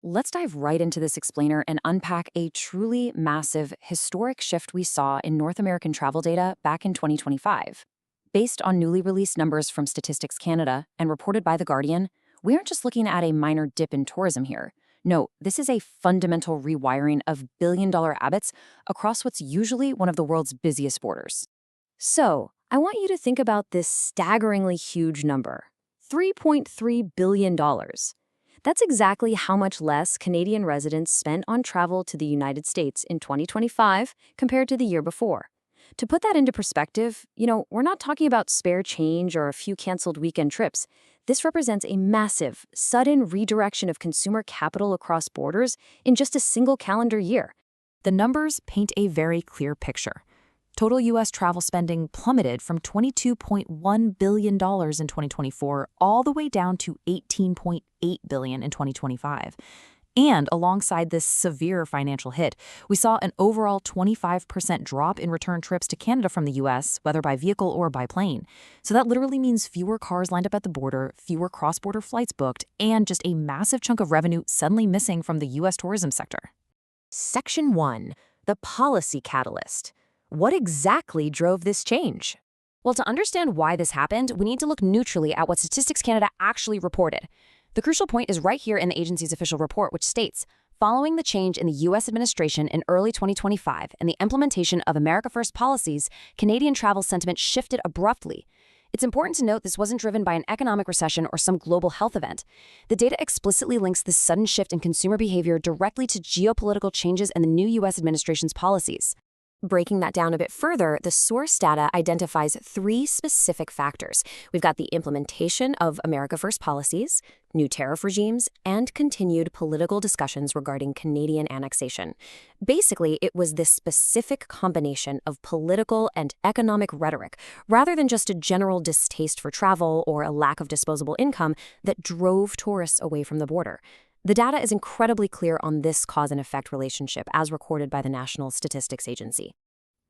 Let's dive right into this explainer and unpack a truly massive, historic shift we saw in North American travel data back in 2025. Based on newly released numbers from Statistics Canada and reported by The Guardian, we aren't just looking at a minor dip in tourism here. No, this is a fundamental rewiring of billion-dollar habits across what's usually one of the world's busiest borders. So, I want you to think about this staggeringly huge number, $3.3 billion. That's exactly how much less Canadian residents spent on travel to the United States in 2025 compared to the year before. To put that into perspective, we're not talking about spare change or a few canceled weekend trips. This represents a massive, sudden redirection of consumer capital across borders in just a single calendar year. The numbers paint a very clear picture. Total U.S. travel spending plummeted from $22.1 billion in 2024 all the way down to $18.8 billion in 2025. And alongside this severe financial hit, we saw an overall 25% drop in return trips to Canada from the U.S., whether by vehicle or by plane. So that literally means fewer cars lined up at the border, fewer cross-border flights booked, and just a massive chunk of revenue suddenly missing from the U.S. tourism sector. Section 1. The policy catalyst. What exactly drove this change? Well, to understand why this happened, we need to look neutrally at what Statistics Canada actually reported. The crucial point is right here in the agency's official report, which states, following the change in the U.S. administration in early 2025 and the implementation of America First policies, Canadian travel sentiment shifted abruptly. It's important to note this wasn't driven by an economic recession or some global health event. The data explicitly links this sudden shift in consumer behavior directly to geopolitical changes in the new U.S. administration's policies. Breaking that down a bit further, the source data identifies three specific factors. We've got the implementation of America First policies, new tariff regimes, and continued political discussions regarding Canadian annexation. Basically, it was this specific combination of political and economic rhetoric, rather than just a general distaste for travel or a lack of disposable income, that drove tourists away from the border. The data is incredibly clear on this cause and effect relationship as recorded by the National Statistics Agency.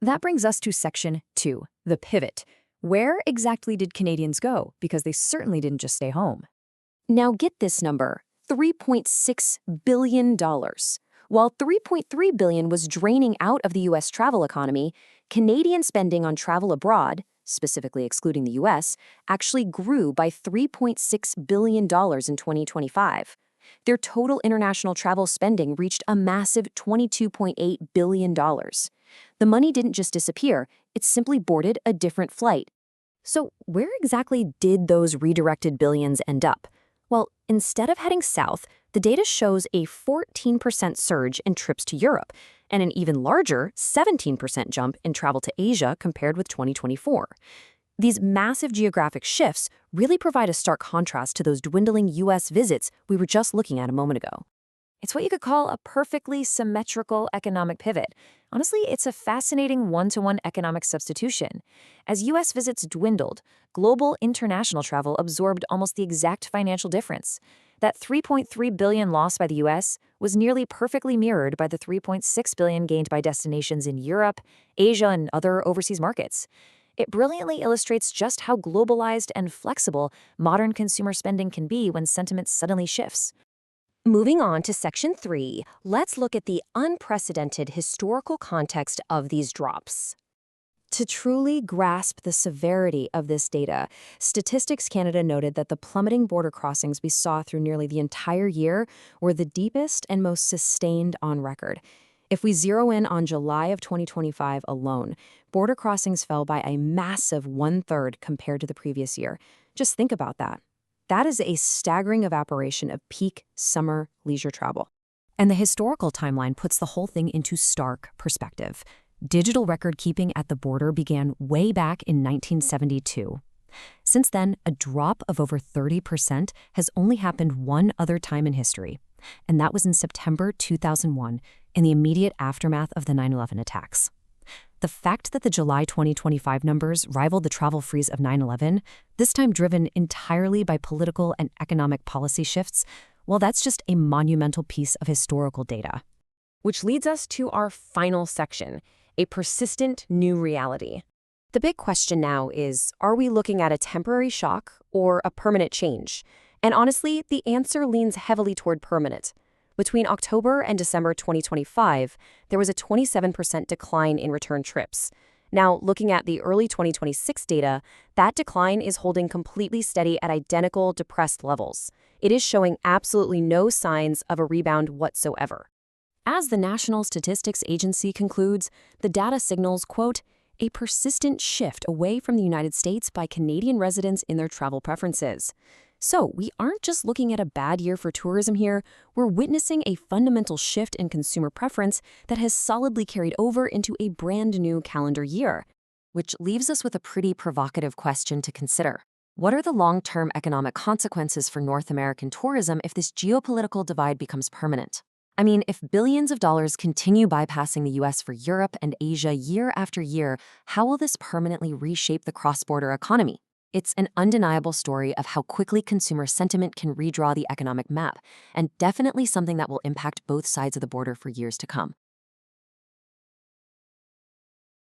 That brings us to Section 2, the pivot. Where exactly did Canadians go? Because they certainly didn't just stay home. Now get this number, $3.6 billion. While $3.3 billion was draining out of the U.S. travel economy, Canadian spending on travel abroad, specifically excluding the U.S., actually grew by $3.6 billion in 2025. Their total international travel spending reached a massive $22.8 billion. The money didn't just disappear, it simply boarded a different flight. So where exactly did those redirected billions end up? Well, instead of heading south, the data shows a 14% surge in trips to Europe and an even larger 17% jump in travel to Asia compared with 2024. These massive geographic shifts really provide a stark contrast to those dwindling U.S. visits we were just looking at a moment ago. It's what you could call a perfectly symmetrical economic pivot. Honestly, it's a fascinating one-to-one economic substitution. As U.S. visits dwindled, global international travel absorbed almost the exact financial difference. That $3.3 billion lost by the U.S. was nearly perfectly mirrored by the $3.6 billion gained by destinations in Europe, Asia, and other overseas markets. It brilliantly illustrates just how globalized and flexible modern consumer spending can be when sentiment suddenly shifts. Moving on to Section 3, let's look at the unprecedented historical context of these drops. To truly grasp the severity of this data, Statistics Canada noted that the plummeting border crossings we saw through nearly the entire year were the deepest and most sustained on record. If we zero in on July of 2025 alone, border crossings fell by a massive 1/3 compared to the previous year. Just think about that. That is a staggering evaporation of peak summer leisure travel. And the historical timeline puts the whole thing into stark perspective. Digital record keeping at the border began way back in 1972. Since then, a drop of over 30% has only happened one other time in history, and that was in September 2001, in the immediate aftermath of the 9/11 attacks. The fact that the July 2025 numbers rivaled the travel freeze of 9/11, this time driven entirely by political and economic policy shifts, well, that's just a monumental piece of historical data. Which leads us to our final section, a persistent new reality. The big question now is, are we looking at a temporary shock or a permanent change? And honestly, the answer leans heavily toward permanent. Between October and December 2025, there was a 27% decline in return trips. Now, looking at the early 2026 data, that decline is holding completely steady at identical depressed levels. It is showing absolutely no signs of a rebound whatsoever. As the National Statistics Agency concludes, the data signals, quote, a persistent shift away from the United States by Canadian residents in their travel preferences. So we aren't just looking at a bad year for tourism here, we're witnessing a fundamental shift in consumer preference that has solidly carried over into a brand new calendar year. Which leaves us with a pretty provocative question to consider. What are the long-term economic consequences for North American tourism if this geopolitical divide becomes permanent? I mean, if billions of dollars continue bypassing the US for Europe and Asia year after year, how will this permanently reshape the cross-border economy? It's an undeniable story of how quickly consumer sentiment can redraw the economic map, and definitely something that will impact both sides of the border for years to come.